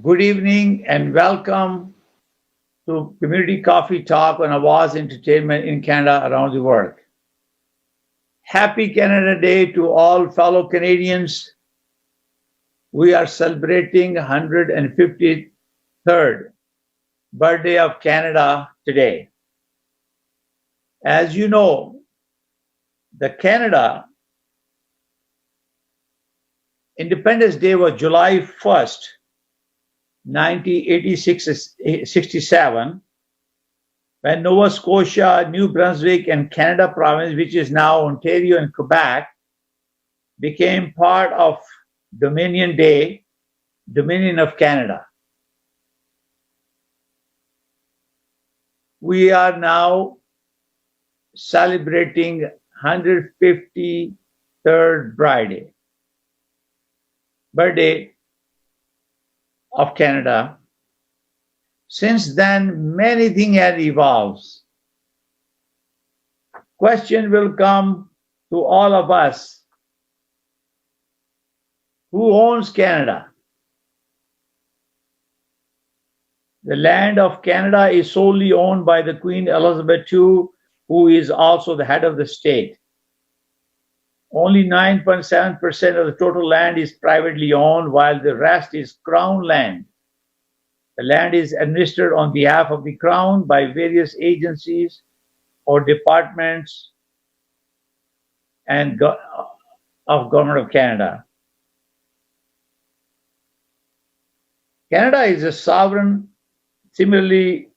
Good evening and welcome to Community Coffee Talk on Awaz Entertainment in Canada around the world. Happy Canada Day to all fellow Canadians. We are celebrating 153rd birthday of Canada today. As you know, the Canada Independence Day was July 1st, 1967, when Nova Scotia, New Brunswick, and Canada province, which is now Ontario and Quebec, became part of Dominion Day, Dominion of Canada. We are now celebrating 153rd birthday of Canada. Since then, many things have evolved. Question will come to all of us. Who owns Canada? The land of Canada is solely owned by the Queen Elizabeth II, who is also the head of the state. Only 9.7% of the total land is privately owned, while the rest is Crown land. The land is administered on behalf of the Crown by various agencies or departments of Government of Canada. Canada is a sovereign, similarly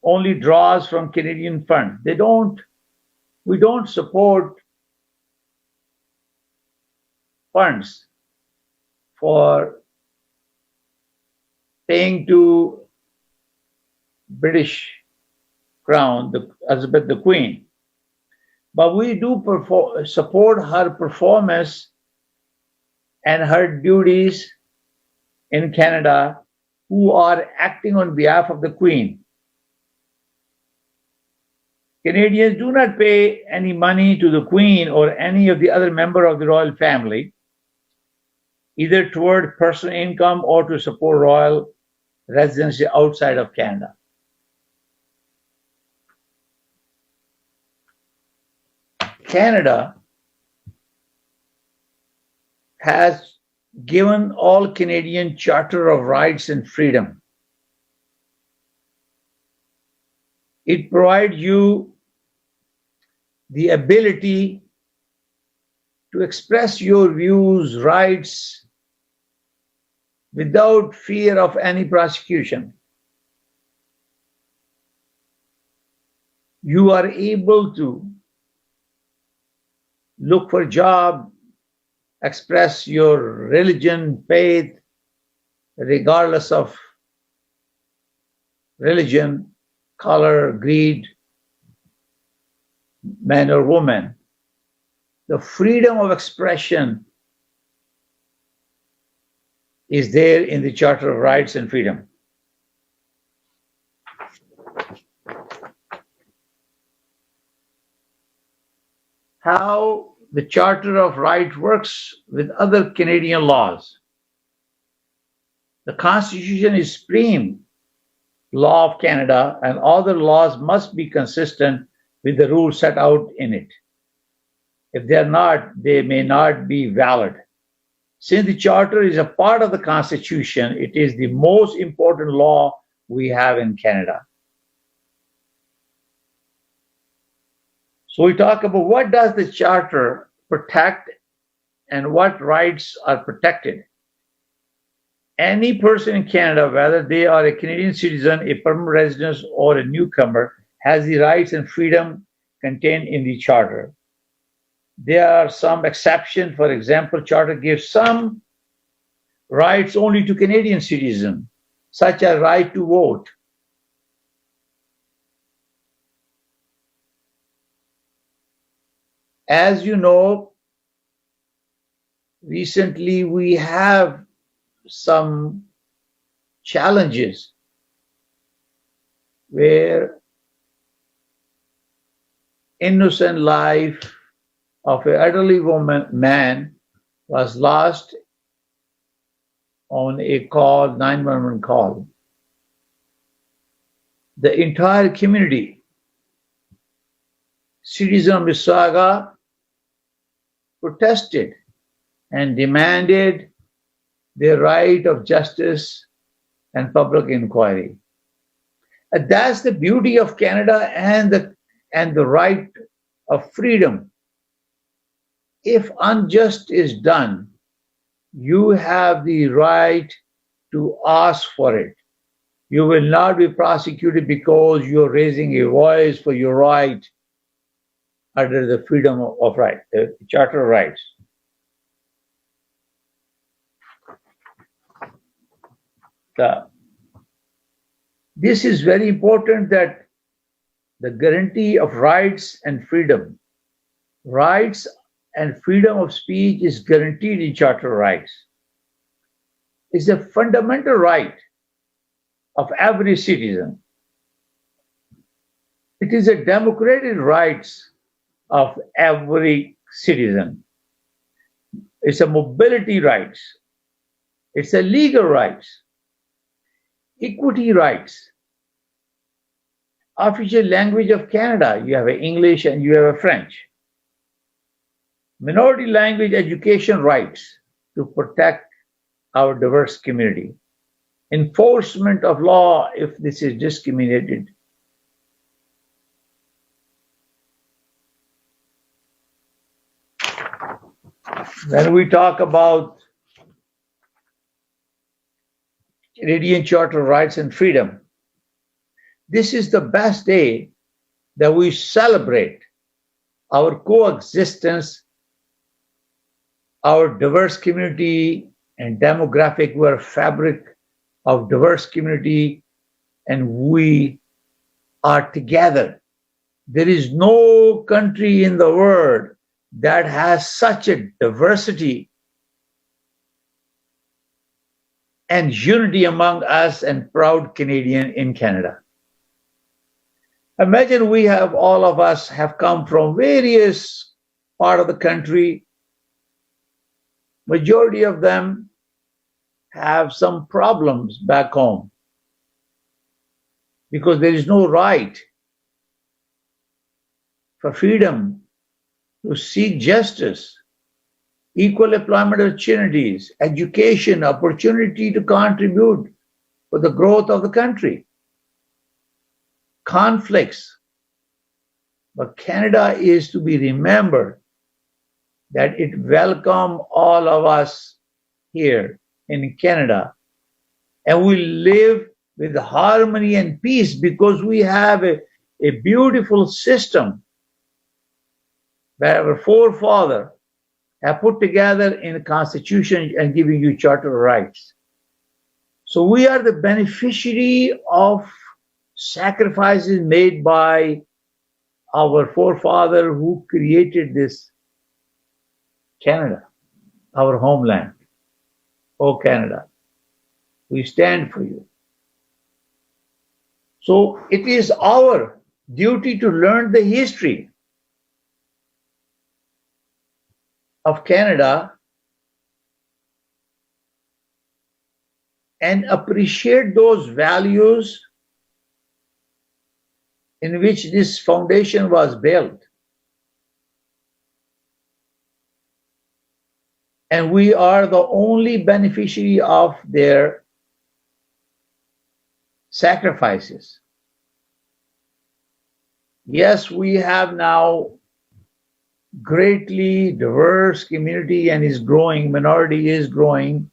only draws from Canadian funds. We don't support funds for paying to British Crown, the Elizabeth the Queen. But we do support her performance and her duties in Canada, who are acting on behalf of the Queen. Canadians do not pay any money to the Queen or any of the other members of the royal family, either toward personal income or to support royal residency outside of Canada. Canada has given all Canadian Charter of Rights and Freedom. It provides you the ability to express your views, rights, without fear of any prosecution. You are able to look for a job, express your religion, faith, regardless of religion, color, creed, man or woman. The freedom of expression is there in the Charter of Rights and Freedom. How the Charter of Rights works with other Canadian laws. The Constitution is supreme law of Canada, and other laws must be consistent with the rules set out in it. If they are not, they may not be valid. Since the Charter is a part of the Constitution, it is the most important law we have in Canada. So we talk about what does the Charter protect and what rights are protected. Any person in Canada, whether they are a Canadian citizen, a permanent resident, or a newcomer, has the rights and freedom contained in the Charter. There are some exceptions. For example, Charter gives some rights only to Canadian citizens, such as right to vote. As you know, recently we have some challenges where innocent life of an elderly man was lost on a call, 911 call, the entire community, citizens of Mississauga, protested and demanded their right of justice and public inquiry. And that's the beauty of Canada and the right of freedom. If unjust is done, you have the right to ask for it. You will not be prosecuted because you're raising a voice for your right under the freedom of right, the Charter of Rights. This is very important, that the guarantee of rights and freedom. Rights and freedom of speech is guaranteed in Charter of Rights. It's a fundamental right of every citizen. It is a democratic rights of every citizen. It's a mobility rights. It's a legal rights, equity rights. Official language of Canada, you have English and you have French. Minority language education rights to protect our diverse community. Enforcement of law if this is discriminated. When we talk about Canadian Charter of Rights and Freedom, this is the best day that we celebrate our coexistence, our diverse community and demographic. We're a fabric of diverse community and we are together. There is no country in the world that has such a diversity and unity among us and proud Canadian in Canada. Imagine we have, all of us have come from various part of the country. Majority of them have some problems back home because there is no right for freedom to seek justice, equal employment opportunities, education, opportunity to contribute for the growth of the country, conflicts. But Canada is to be remembered that it welcomes all of us here in Canada, and we live with harmony and peace because we have a beautiful system that our forefathers have put together in the Constitution and giving you Charter of Rights. So we are the beneficiary of sacrifices made by our forefather who created this Canada, our homeland. Oh, Canada, we stand for you. So it is our duty to learn the history of Canada and appreciate those values in which this foundation was built. And we are the only beneficiary of their sacrifices. Yes, we have now greatly diverse community and is growing, minority is growing,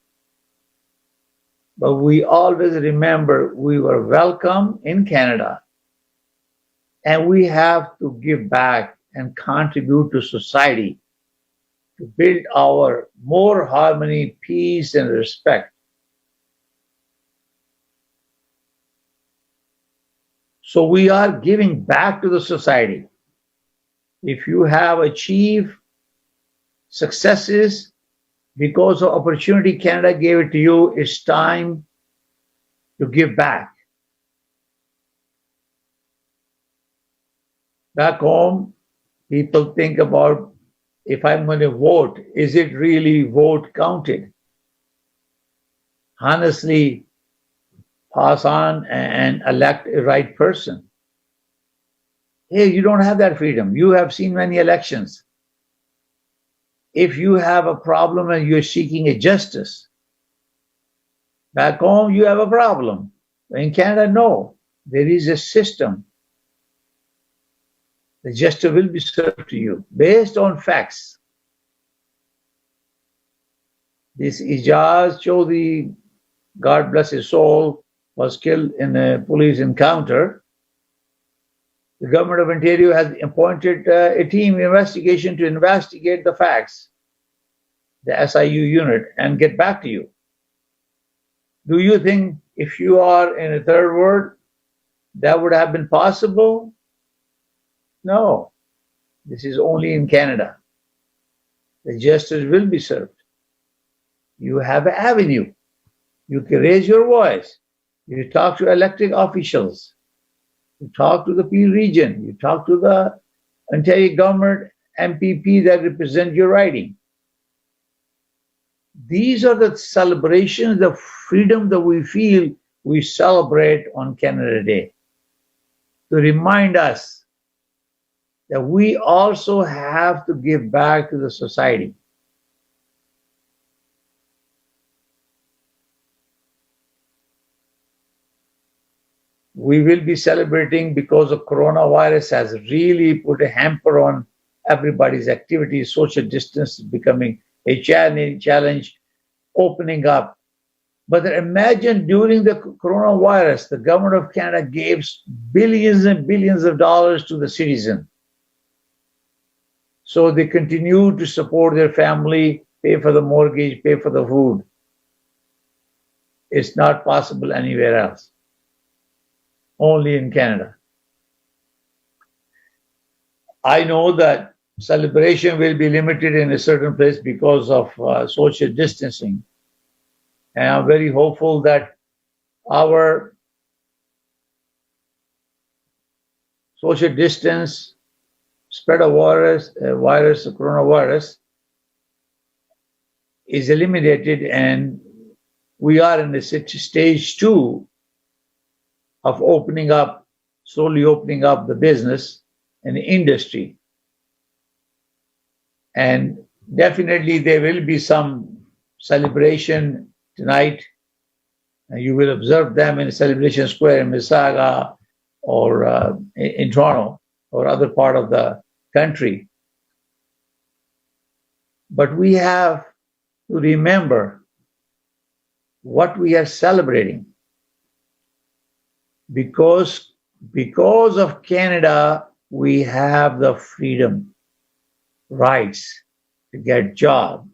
but we always remember we were welcome in Canada and we have to give back and contribute to society to build our more harmony, peace, and respect. So we are giving back to the society. If you have achieved successes because of opportunity Canada gave it to you, it's time to give back. Back home, people think about, if I'm going to vote, is it really vote counted? honestly pass on and elect a right person. Here, you don't have that freedom. You have seen many elections. If you have a problem and you're seeking a justice, back home you have a problem. In Canada, no. There is a system. The justice will be served to you based on facts. This Ijaz Chaudhry, God bless his soul, was killed in a police encounter. The government of Ontario has appointed a team investigation to investigate the facts, the SIU unit, and get back to you. Do you think if you are in a third world, that would have been possible? No. This is only in Canada. The justice will be served. You have an avenue. You can raise your voice. You talk to elected officials. You talk to the Peel region. You talk to the Ontario government MPP that represent your riding. These are the celebrations, the freedom that we feel we celebrate on Canada Day, to remind us that we also have to give back to the society. We will be celebrating because the coronavirus has really put a hamper on everybody's activities. Social distance is becoming a challenge, opening up. But imagine during the coronavirus, the government of Canada gave billions and billions of dollars to the citizen. So they continue to support their family, pay for the mortgage, pay for the food. It's not possible anywhere else. Only in Canada. I know that celebration will be limited in a certain place because of social distancing. And I'm very hopeful that our social distance, spread of coronavirus, is eliminated, and we are in the stage 2 of slowly opening up the business and the industry. And definitely there will be some celebration tonight. You will observe them in Celebration Square in Mississauga or in Toronto or other part of the country. But we have to remember what we are celebrating. Because of Canada, we have the freedom, rights to get job,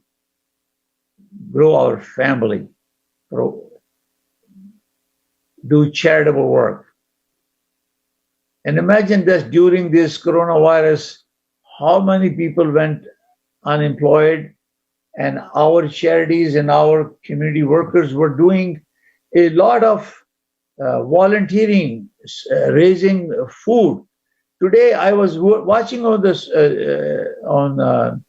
grow our family, do charitable work. And imagine that during this coronavirus, how many people went unemployed, and our charities and our community workers were doing a lot of volunteering, raising food. Today, I was watching on this on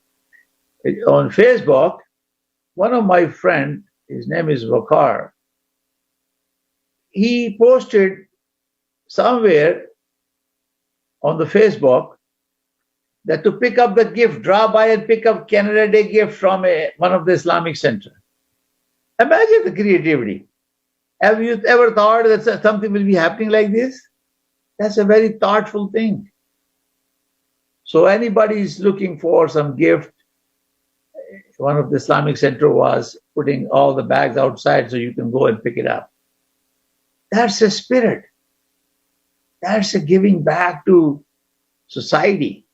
Facebook. One of my friend, his name is Vakar. He posted somewhere on the Facebook that to pick up the gift, drop by and pick up Canada Day gift from one of the Islamic center. Imagine the creativity. Have you ever thought that something will be happening like this? That's a very thoughtful thing. So anybody is looking for some gift, one of the Islamic center was putting all the bags outside so you can go and pick it up. That's a spirit. That's a giving back to society.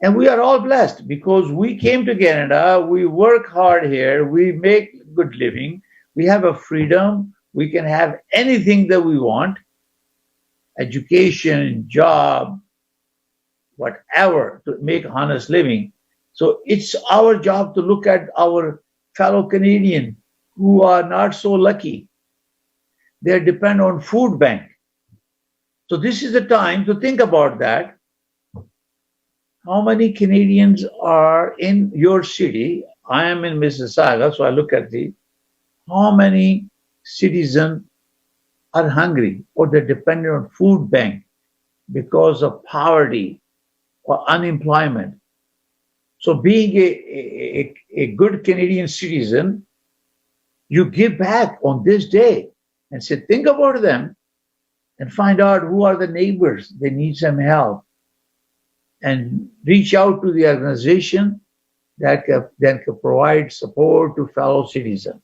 And we are all blessed because we came to Canada, we work hard here, we make good living, we have a freedom, we can have anything that we want, education, job, whatever, to make honest living. So it's our job to look at our fellow Canadian who are not so lucky. They depend on food bank. So this is the time to think about that. How many Canadians are in your city? I am in Mississauga, so I look at how many citizens are hungry or they're dependent on food bank because of poverty or unemployment. So being a good Canadian citizen, you give back on this day and say, think about them and find out who are the neighbors. They need some help and reach out to the organization that can provide support to fellow citizens.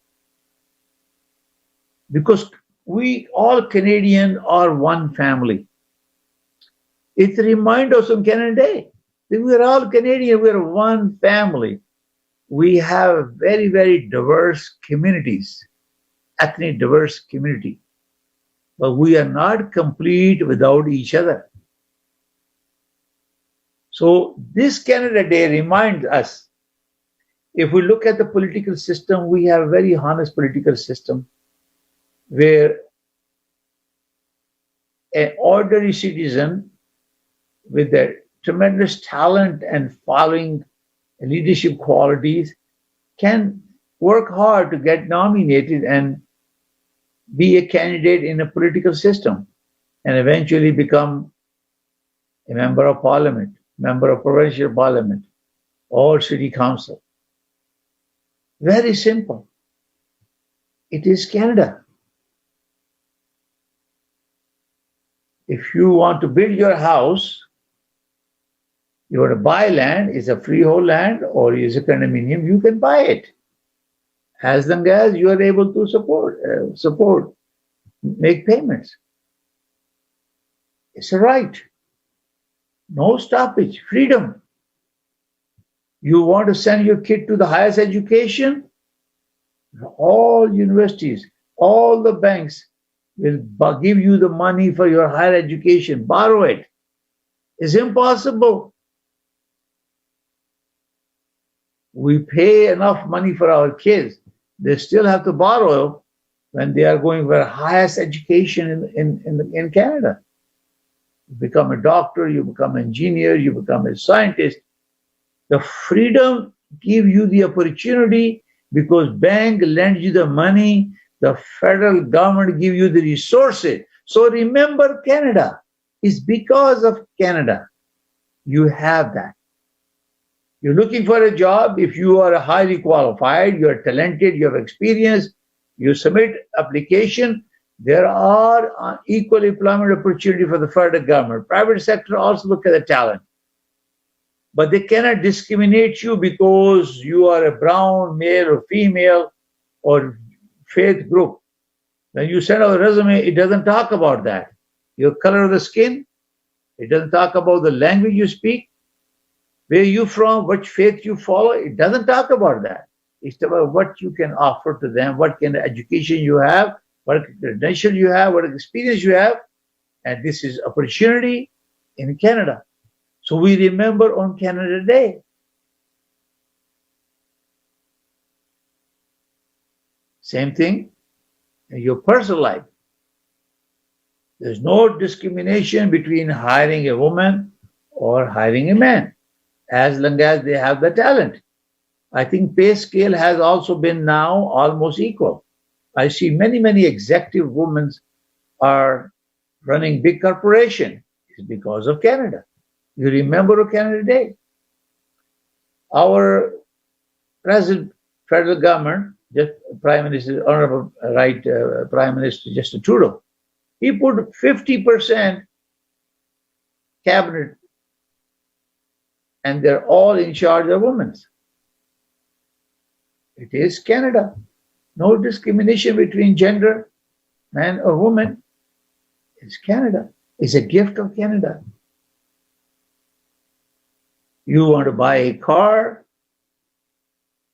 Because we all Canadian are one family. It reminds us on Canada Day that we're all Canadian, we're one family. We have very, very diverse communities, ethnic diverse community, but we are not complete without each other. So this Canada Day reminds us, if we look at the political system, we have a very honest political system where an ordinary citizen with a tremendous talent and following leadership qualities can work hard to get nominated and be a candidate in a political system and eventually become a member of parliament, member of provincial parliament, or city council. Very simple. It is Canada. If you want to build your house, you want to buy land, it's a freehold land or is a condominium, you can buy it as long as you are able to support, make payments. It's a right. No stoppage, freedom. You want to send your kid to the highest education? All universities, all the banks will give you the money for your higher education. Borrow it. It's impossible. We pay enough money for our kids. They still have to borrow when they are going for highest education in Canada. You become a doctor, you become an engineer, you become a scientist. The freedom give you the opportunity because bank lends you the money, the federal government give you the resources. So remember Canada. It's because of Canada you have that. You're looking for a job. If you are highly qualified, you're talented, you have experience, you submit application, there are equal employment opportunity for the federal government. Private sector also look at the talent. But they cannot discriminate you because you are a brown, male or female or faith group. When you send out a resume, it doesn't talk about that. Your color of the skin, it doesn't talk about the language you speak, where you from, which faith you follow. It doesn't talk about that. It's about what you can offer to them, what kind of education you have, what credential you have, what experience you have. And this is opportunity in Canada. So we remember on Canada Day. Same thing in your personal life. There's no discrimination between hiring a woman or hiring a man, as long as they have the talent. I think pay scale has also been now almost equal. I see many, many executive women are running big corporation. It's because of Canada. You remember Canada Day. Our present federal government, just Prime Minister, Honorable Right Prime Minister Justin Trudeau, he put 50% cabinet, and they're all in charge of women. It is Canada. No discrimination between gender, man or woman. It's Canada. It's a gift of Canada. You want to buy a car,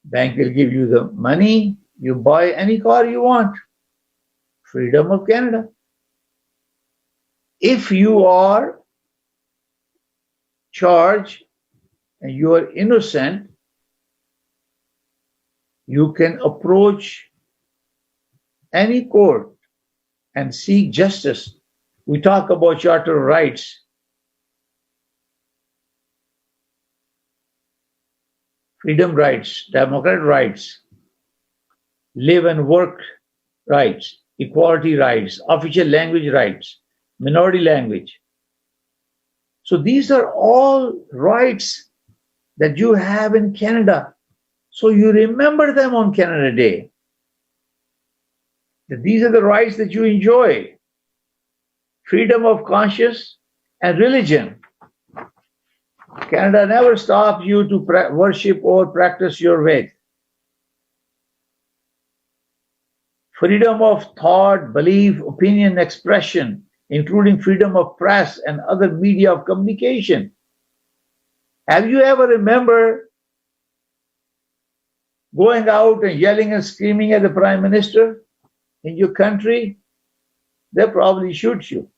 bank will give you the money. You buy any car you want. Freedom of Canada. If you are charged and you are innocent, you can approach any court and seek justice. We talk about charter rights. Freedom rights, democratic rights. live and work rights, equality rights, official language rights, minority language. So these are all rights that you have in Canada. So you remember them on Canada Day. That these are the rights that you enjoy. Freedom of conscience and religion. Canada never stops you to worship or practice your faith. Freedom of thought, belief, opinion, expression, including freedom of press and other media of communication. Have you ever remember going out and yelling and screaming at the prime minister in your country? They probably shoot you.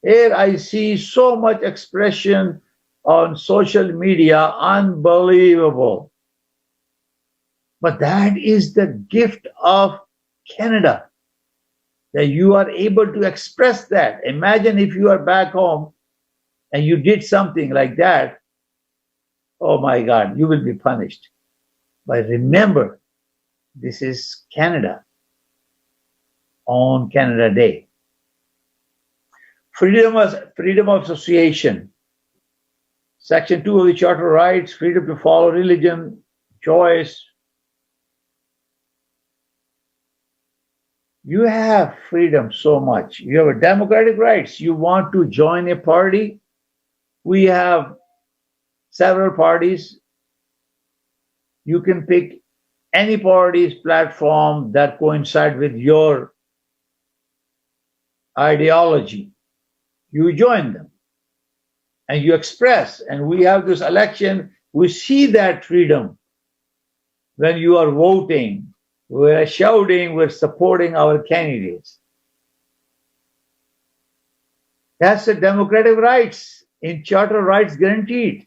Here I see so much expression on social media, unbelievable. But that is the gift of Canada, that you are able to express that. Imagine if you are back home and you did something like that. Oh my God, you will be punished. But remember, this is Canada on Canada Day. Freedom of association. Section 2 of the Charter of Rights, freedom to follow religion, choice. You have freedom so much. You have a democratic rights. You want to join a party. We have several parties. You can pick any party's platform that coincides with your ideology. You join them and you express. And we have this election. We see that freedom when you are voting. We're shouting, we're supporting our candidates. That's the democratic rights in Charter rights guaranteed.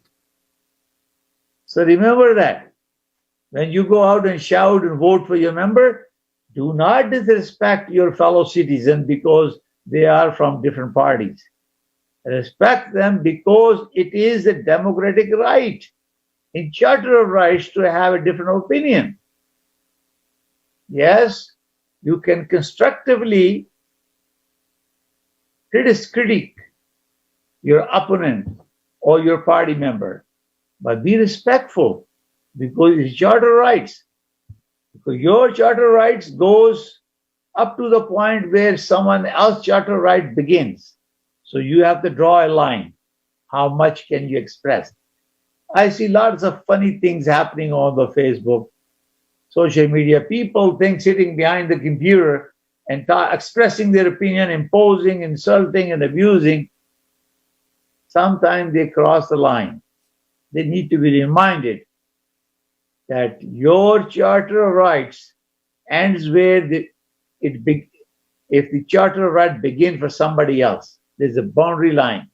So remember that. When you go out and shout and vote for your member, do not disrespect your fellow citizen because they are from different parties. Respect them because it is a democratic right in Charter of Rights to have a different opinion. Yes, you can constructively critique your opponent or your party member, but be respectful because it's charter rights. Because your charter rights goes up to the point where someone else's charter right begins. So you have to draw a line. How much can you express? I see lots of funny things happening on the Facebook, social media. People think sitting behind the computer and expressing their opinion, imposing, insulting, and abusing. Sometimes they cross the line. They need to be reminded that your charter of rights ends where if the charter of right begins for somebody else. There's a boundary line.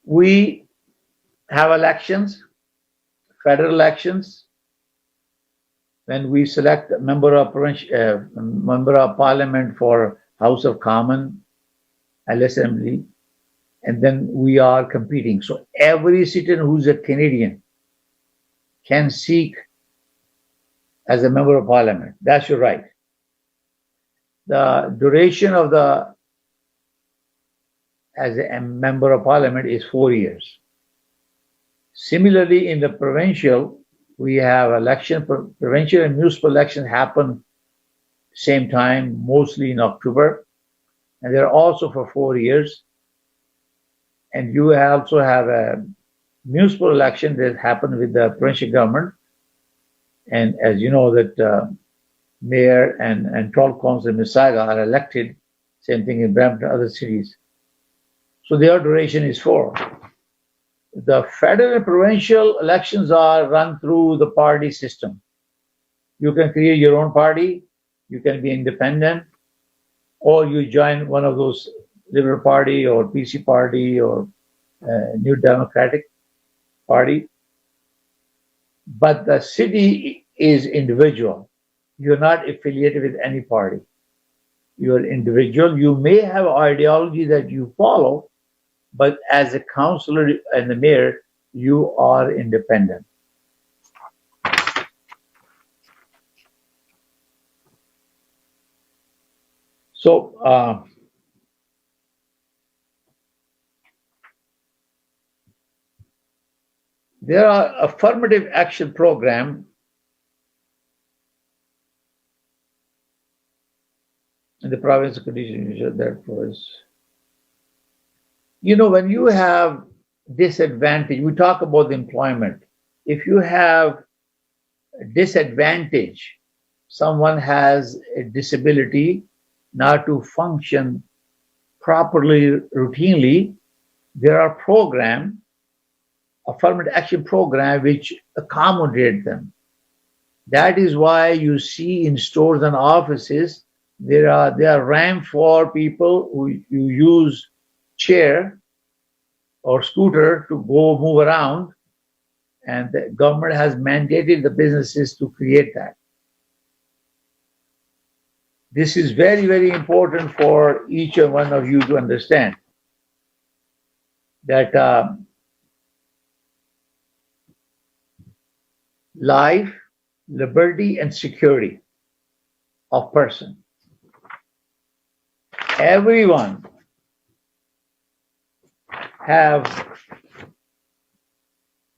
We have elections, federal elections, when we select a member of parliament for House of Commons, Assembly, and then we are competing. So every citizen who's a Canadian can seek as a member of parliament. That's your right. The duration of as a member of parliament is 4 years. Similarly, in the provincial, we have provincial and municipal elections happen same time, mostly in October, and they're also for 4 years. And you also have a municipal election that happened with the provincial government. And as you know that mayor and 12 councils in Mississauga are elected, same thing in Brampton, other cities. So their duration is 4. The federal and provincial elections are run through the party system. You can create your own party, you can be independent, or you join one of those Liberal Party or PC Party or New Democratic Party. But the city is individual. You're not affiliated with any party. You are individual. You may have ideology that you follow, but as a counselor and the mayor, you are independent. So there are affirmative action program in the province of condition that was, when you have disadvantage, we talk about the employment. If you have disadvantage, someone has a disability not to function properly, routinely, there are programs, affirmative action program, which accommodate them. That is why you see in stores and offices there are ramp for people who you use chair or scooter to go move around, and the government has mandated the businesses to create that. This is very, very important for each and one of you to understand that life, liberty, and security of person. Everyone have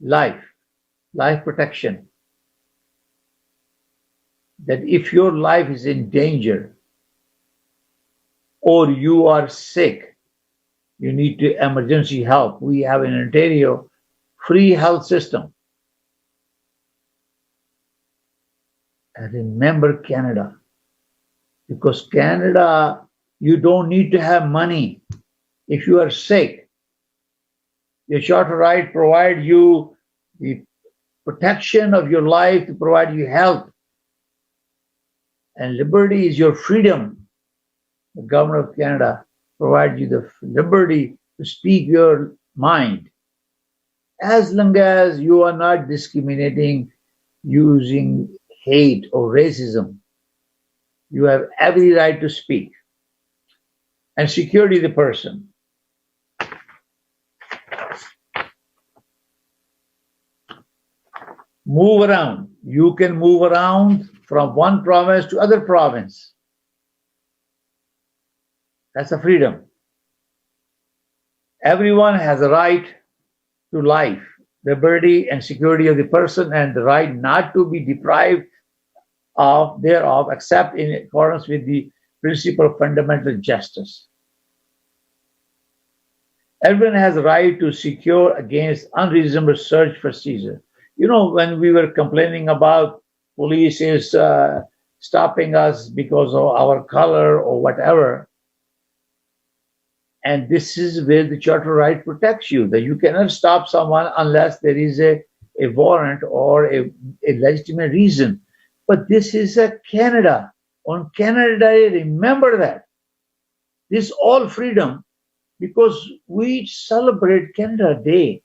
life protection. That if your life is in danger or you are sick, you need to emergency help. We have in Ontario free health system. And remember Canada, because Canada, you don't need to have money. If you are sick, your charter right provide you the protection of your life, to provide you health. And liberty is your freedom. The government of Canada provides you the liberty to speak your mind. As long as you are not discriminating using hate or racism, you have every right to speak. And security of the person. Move around. You can move around from one province to other province. That's a freedom. Everyone has a right to life, liberty, and security of the person, and the right not to be deprived of thereof, except in accordance with the principle of fundamental justice. Everyone has a right to secure against unreasonable search for seizure. When we were complaining about police is stopping us because of our color or whatever, and this is where the charter right protects you, that you cannot stop someone unless there is a warrant or a legitimate reason. But this is a Canada. On Canada Day, remember that. This is all freedom, because we celebrate Canada Day.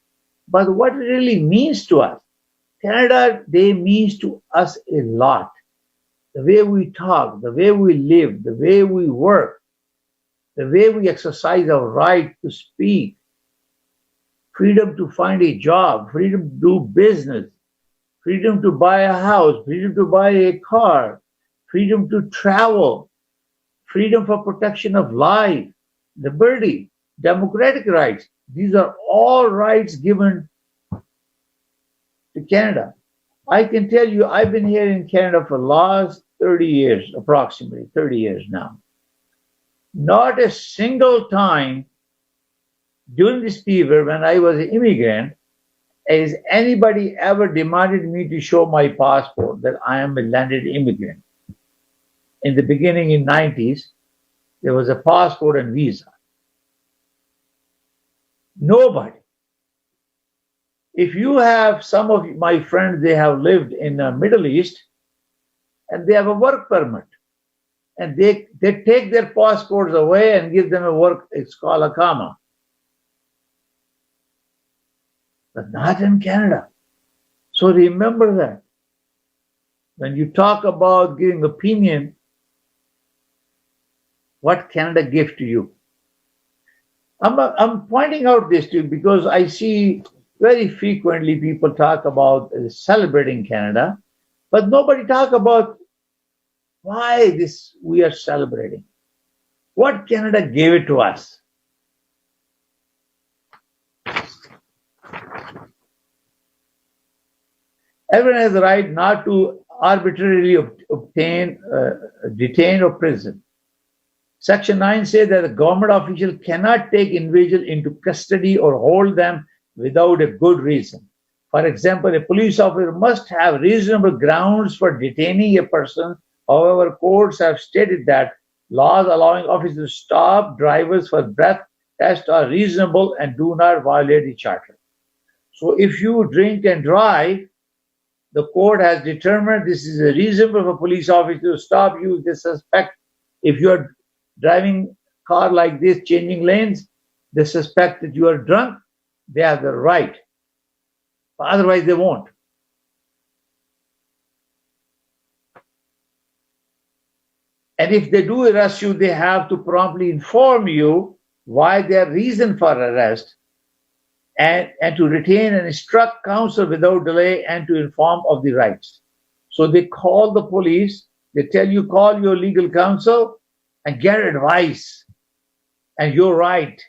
But what it really means to us, Canada Day means to us a lot. The way we talk, the way we live, the way we work, the way we exercise our right to speak, freedom to find a job, freedom to do business, freedom to buy a house, freedom to buy a car, freedom to travel, freedom for protection of life, liberty, democratic rights. These are all rights given to Canada. I can tell you, I've been here in Canada for the last 30 years, approximately 30 years now. Not a single time during this period when I was an immigrant has anybody ever demanded me to show my passport that I am a landed immigrant. In the beginning, in 90s, there was a passport and visa. Nobody. If you have some of my friends, they have lived in the Middle East and they have a work permit, and they take their passports away and give them a work, it's called a comma. But not in Canada. So remember that. When you talk about giving opinion, what Canada gives to you. I'm pointing out this to you because I see very frequently people talk about celebrating Canada, but nobody talk about why this we are celebrating. What Canada gave it to us. Everyone has the right not to arbitrarily detain or prison. Section 9 says that the government official cannot take individuals into custody or hold them without a good reason. For example, a police officer must have reasonable grounds for detaining a person. However, courts have stated that laws allowing officers to stop drivers for breath tests are reasonable and do not violate the charter. So if you drink and drive, the court has determined this is reasonable for a police officer to stop you. They suspect if you are driving a car like this, changing lanes, they suspect that you are drunk, they have the right. Otherwise, they won't. And if they do arrest you, they have to promptly inform you why their reason for arrest and to retain and instruct counsel without delay and to inform of the rights. So they call the police, they tell you call your legal counsel and get advice. And you're right.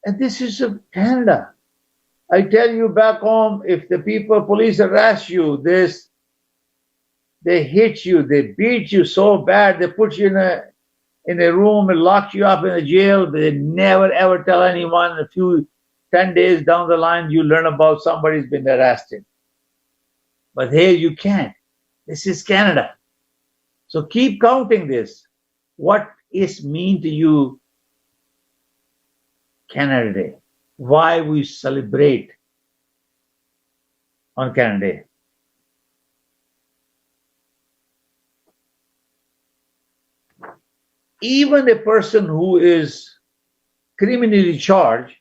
And this is Canada. I tell you back home, if the police arrest you, they hit you, they beat you so bad, they put you in a room and lock you up in a jail. They never ever tell anyone. 10 days down the line, you learn about somebody's been arrested. But here you can't. This is Canada. So keep counting this. What is mean to you Canada Day? Why we celebrate on Canada Day? Even a person who is criminally charged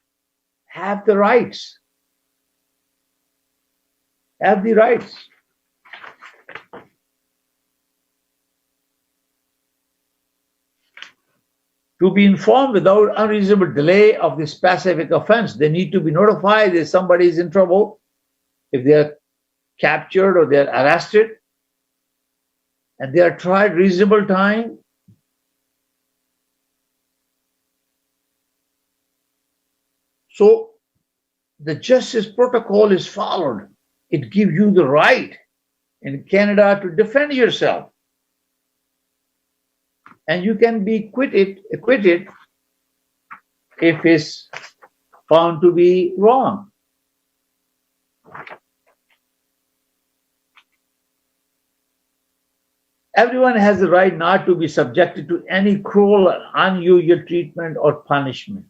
have the rights. Have the rights. To be informed without unreasonable delay of this specific offense. They need to be notified if somebody is in trouble, if they are captured or they are arrested, and they are tried reasonable time. So the justice protocol is followed. It gives you the right in Canada to defend yourself. And you can be acquitted if it's found to be wrong. Everyone has the right not to be subjected to any cruel, unusual treatment or punishment.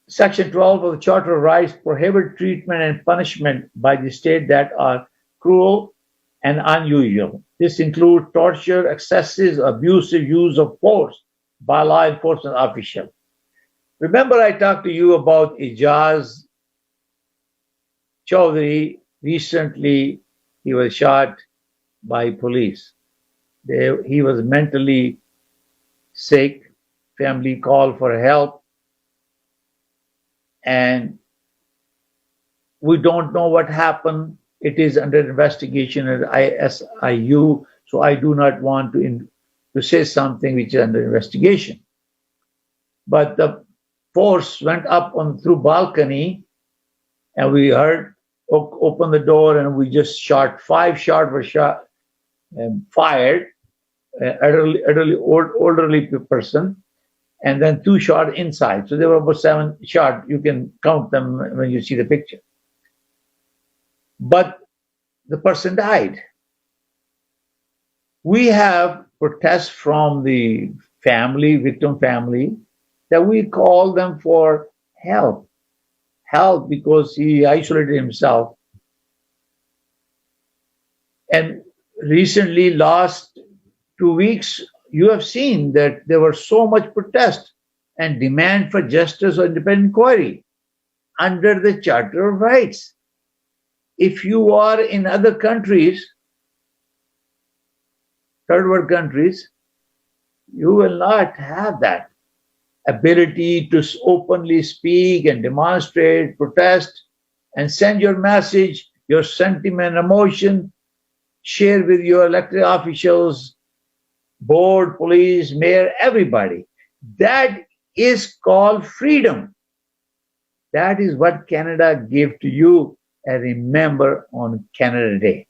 Section 12 of the Charter of Rights prohibits treatment and punishment by the state that are cruel and unusual. This includes torture, excessive, abusive use of force by law enforcement officials. Remember, I talked to you about Ijaz Chaudhry. Recently, he was shot by police. He was mentally sick. Family called for help. And we don't know what happened. It is under investigation at ISIU, so I do not want to say something which is under investigation. But the force went up through balcony, and we heard open the door, and we just shot. 5 shots were shot and fired. Elderly person, and then 2 shots inside. So there were about 7 shots. You can count them when you see the picture. But the person died. We have protests from the victim family, that we call them for help because he isolated himself. And recently, last 2 weeks, you have seen that there were so much protest and demand for justice or independent inquiry under the Charter of Rights. if you are in other countries, third world countries, you will not have that ability to openly speak and demonstrate, protest, and send your message, your sentiment, emotion, share with your elected officials, board, police, mayor, everybody. That is called freedom. That is what Canada gave to you and remember on Canada Day.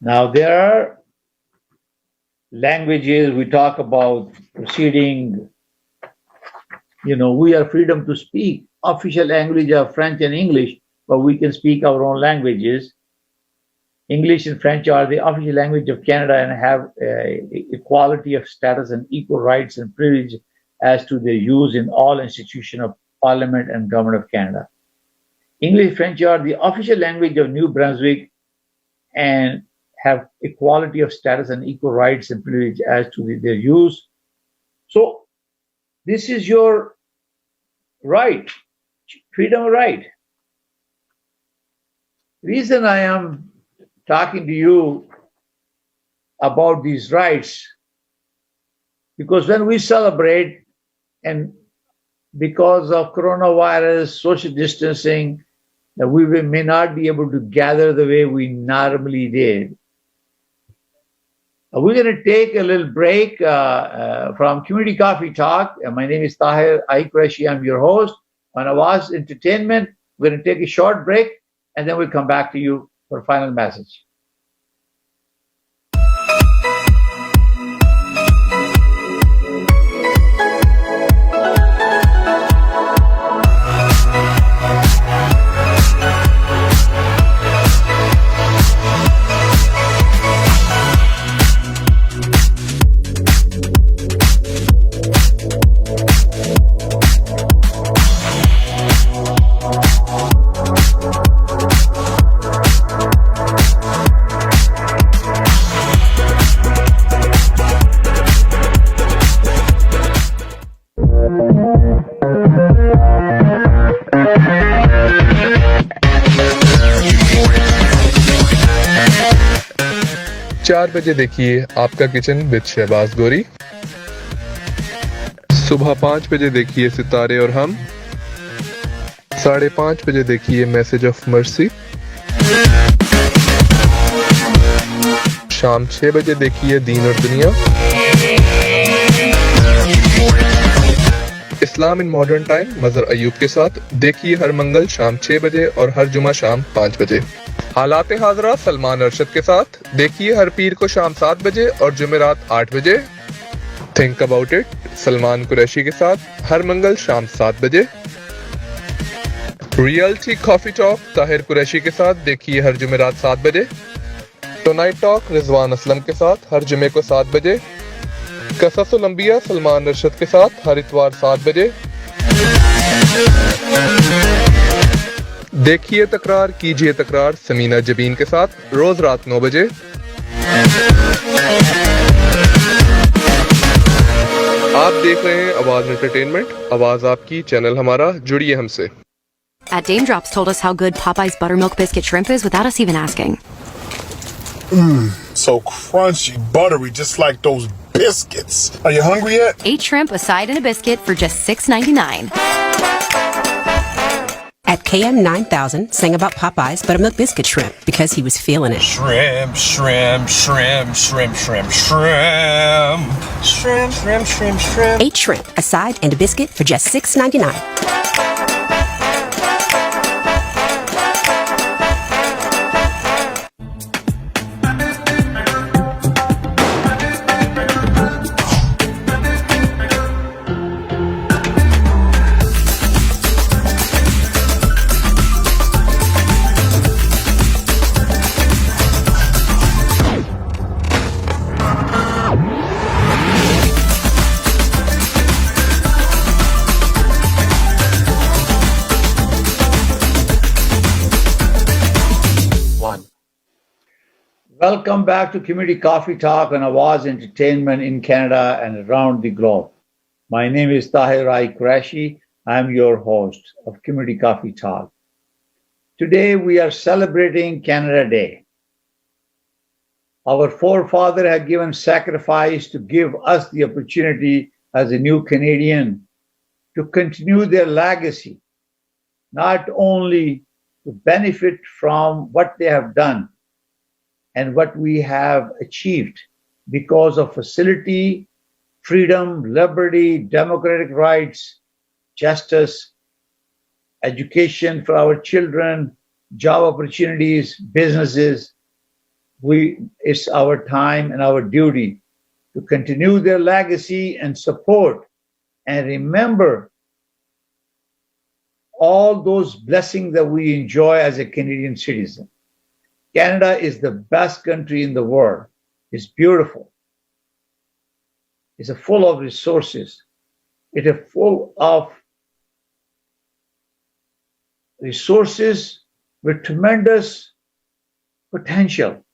Now, there are languages we talk about proceeding. We are freedom to speak. Official language are French and English, but we can speak our own languages. English and French are the official language of Canada and have equality of status and equal rights and privilege as to their use in all institutions of Parliament and Government of Canada. English and French are the official language of New Brunswick and have equality of status and equal rights and privilege as to their use. So this is your right, freedom of right. The reason I am talking to you about these rights, because when we celebrate, and because of coronavirus, social distancing, that we may not be able to gather the way we normally did. We're going to take a little break from Community Coffee Talk. My name is Tahir. Qureshi, I'm your host. On Awaz Entertainment, we're going to take a short break, and then we'll come back to you for a final message. चार बजे देखिए आपका kitchen with Shahbaz गोरी। सुबह 5 बजे देखिए सितारे और हम। 5:30 बजे देखिए मैसेज ऑफ मर्सी। शाम 6 बजे देखिए दीन और दुनिया। इस्लाम इन मॉडर्न टाइम मजर अयूब के साथ देखिए हर मंगल शाम 6 बजे और हर जुमा शाम 5 बजे। हालात हाजरा सलमान अरशद के साथ देखिए हर पीर को शाम 7 बजे और जुमेरात 8 बजे। Think about it Salman Qureshi के साथ हर मंगल शाम 7 बजे। Reality coffee talk Tahir Qureshi के साथ देखिए हर जुमेरात 7 बजे। टुनाइट टॉक रिजवान असलम के साथ हर जुमे को 7 बजे। कससुल अंबिया सलमान अरशद के साथ हर इतवार 7 बजे। देखिए तकरार कीजिए तकरार समीना जबीन के साथ रोज रात 9 बजे। आप देख रहे हैं आवाज एंटरटेनमेंट, आवाज आपकी, चैनल हमारा, जुड़िए हमसे। At Dame Drops told us how good Popeye's buttermilk biscuit shrimp is without us even asking. So crunchy, buttery, just like those biscuits. Are you hungry yet? 8 shrimp, a side, and a biscuit for just $6.99. At KM 9000 sang about Popeye's buttermilk biscuit shrimp because he was feeling it. Shrimp, shrimp, shrimp, shrimp, shrimp, shrimp. Shrimp, shrimp, shrimp, shrimp. 8 shrimp, a side, and a biscuit for just $6.99. Welcome back to Community Coffee Talk on Awaz Entertainment in Canada and around the globe. My name is Tahir Qureshi. I'm your host of Community Coffee Talk. Today we are celebrating Canada Day. Our forefathers have given sacrifice to give us the opportunity as a new Canadian to continue their legacy, not only to benefit from what they have done and what we have achieved because of facility, freedom, liberty, democratic rights, justice, education for our children, job opportunities, businesses. It's our time and our duty to continue their legacy and support and remember all those blessings that we enjoy as a Canadian citizen. Canada is the best country in the world. It's beautiful. It's full of resources. It is full of resources with tremendous potential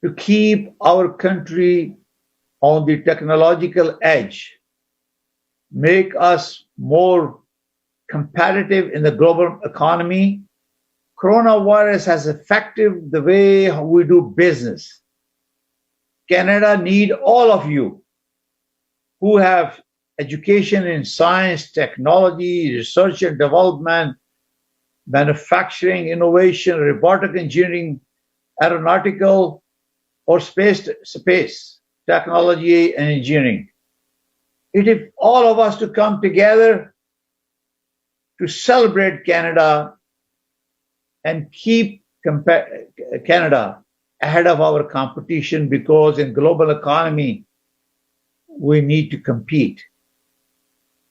to keep our country on the technological edge, make us more competitive in the global economy. Coronavirus has affected the way we do business. Canada need all of you who have education in science, technology, research and development, manufacturing, innovation, robotic engineering, aeronautical, or space technology and engineering. It is all of us to come together to celebrate Canada and keep Canada ahead of our competition, because in global economy we need to compete.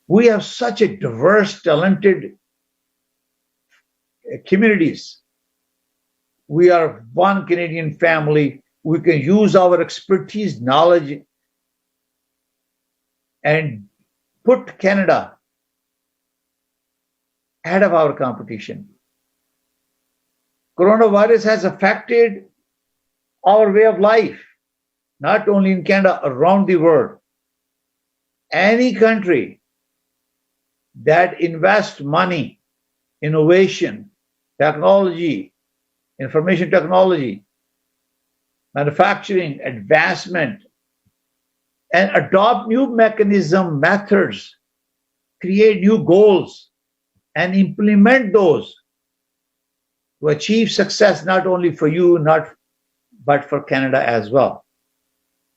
We have such a diverse, talented communities. We are one Canadian family. We can use our expertise, knowledge, and put Canada ahead of our competition. Coronavirus has affected our way of life, not only in Canada, around the world. Any country that invests money, innovation, technology, information technology, manufacturing, advancement, and adopt new mechanism, methods, create new goals, and implement those to achieve success not only for you, but for Canada as well.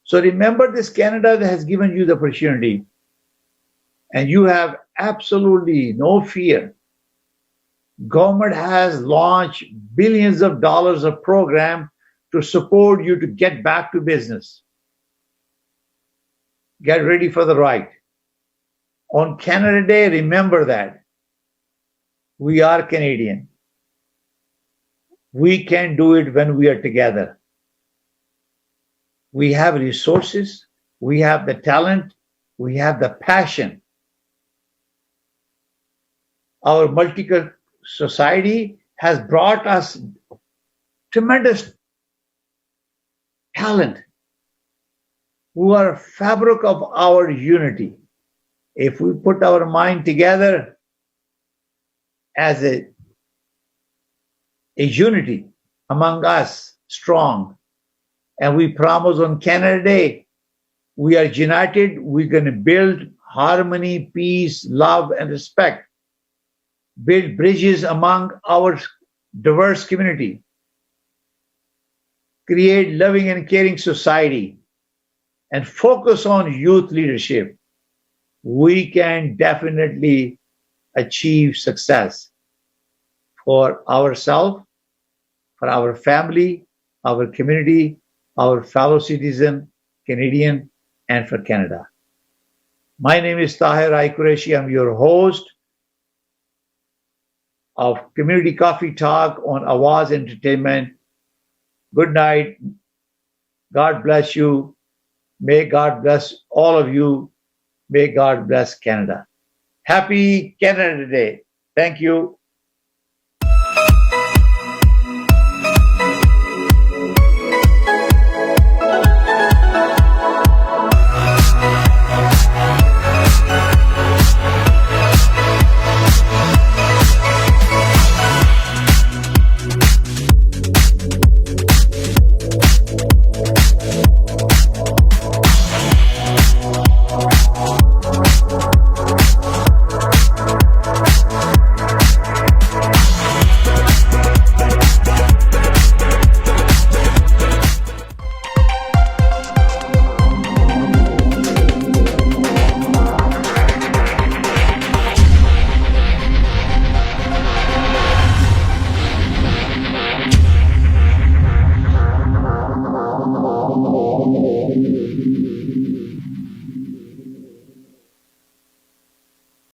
So remember this, Canada has given you the opportunity, and you have absolutely no fear. Government has launched billions of dollars of program to support you to get back to business. Get ready for the ride. On Canada Day, remember that we are Canadian. We can do it when we are together. We have resources, we have the talent, we have the passion. Our multicultural society has brought us tremendous talent, who are a fabric of our unity. If we put our mind together as a unity among us, strong, and we promise on Canada Day, we are united, we're going to build harmony, peace, love, and respect, build bridges among our diverse community, create loving and caring society, and focus on youth leadership. We can definitely achieve success for ourselves, for our family, our community, our fellow citizen, Canadian, and for Canada. My name is Tahir Qureshi. I'm your host of Community Coffee Talk on Awaz Entertainment. Good night. God bless you. May God bless all of you. May God bless Canada. Happy Canada Day. Thank you.